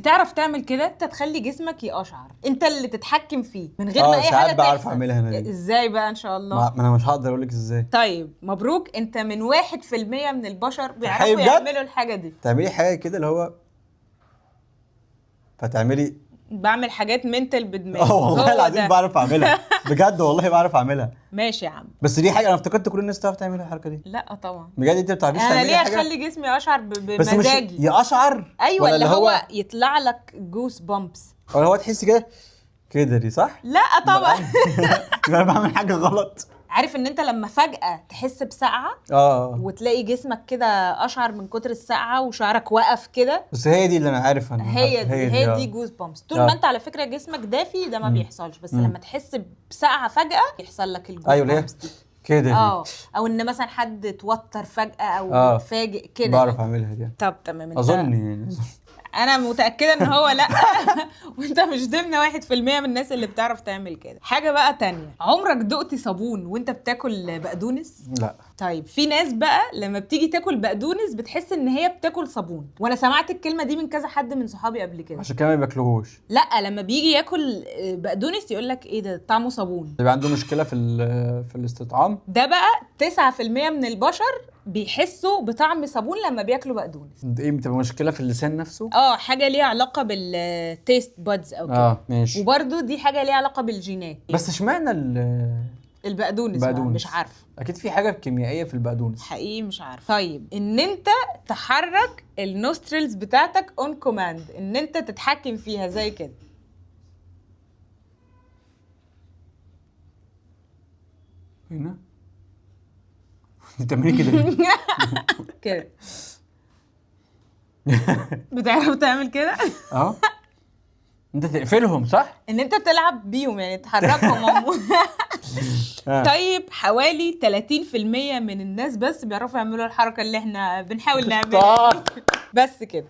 تعرف تعمل كده، انت تخلي جسمك يقشعر، انت اللي تتحكم فيه من غير ما اي حاجه ساعات بعرف تحصل. اعملها انا دي. ازاي بقى؟ ان شاء الله. ما انا مش هقدر اقول لك ازاي. طيب مبروك، انت من 1% من البشر بيعرفوا حقيقي بجد؟ يعملوا الحاجه دي. تعملي حاجه كده اللي هو فتعملي. بعمل حاجات منتل بدماغي. والله هو العظيم ده. بعرف اعملها بجد والله بعرف اعملها. ماشي يا عم. بس دي حاجه انا افتكرت كل الناس تعرف تعمل الحركه دي. لا طبعا. بجد انت ما بتعرفيش انا تعملي ليه حاجه؟ اخلي جسمي اشعر بس مش بمزاجي؟ يقشعر. ايوه ولا اللي هو يطلع لك جوس بامبس. ولا هو تحسي كده كده دي صح؟ لا طبعا. يبقى انا بعمل حاجه غلط. عارف ان انت لما فجأة تحس بسقعة وتلاقي جسمك كده اشعر من كتر السقعة وشعرك وقف كده. بس هي دي اللي انا عارف عنها. هي دي جوز بامبس. طول ما انت على فكرة جسمك دافي ده ما بيحصلش، بس لما تحس بسقعة فجأة يحصل لك الجوز بامبس دي. كده دي. او ان مثلا حد توتر فجأة او تفاجئ كده. بعرف اعملها دي. طب تمام. اظن يعني انا متاكده ان هو لا. وانت مش ضمن 1% من الناس اللي بتعرف تعمل كده. حاجه بقى تانية، عمرك دقت صابون وانت بتاكل بقدونس؟ لا. طيب في ناس بقى لما بتيجي تاكل بقدونس بتحس ان هي بتاكل صابون، وانا سمعت الكلمه دي من كذا حد من صحابي قبل كده. عشان كده ما بياكلوهوش. لا لما بيجي ياكل بقدونس يقول لك ايه ده طعمه صابون. يبقى عنده مشكله في الاستطعام. ده بقى 9% من البشر بيحسوا بطعم صابون لما بياكلوا بقدونس. ايه بتبقى مشكله في اللسان نفسه؟ حاجه ليها علاقه بالتيست بادز او كده. ماشي. وبرده دي حاجه ليها علاقه بالجينات. بس اشمعنى البقدونس مش عارفه. اكيد في حاجه كيميائيه في البقدونس. حقيقي مش عارفه. طيب ان انت تحرك النوستريلز بتاعتك اون كوماند، ان انت تتحكم فيها زي كده. هنا بتعملي كده كده. بتعرف تعمل كده؟ انت تقفلهم صح؟ ان انت تلعب بيهم يعني تحركهم. طيب حوالي 30% من الناس بس بيعرفوا يعملوا الحركه اللي احنا بنحاول نعملها. بس كده.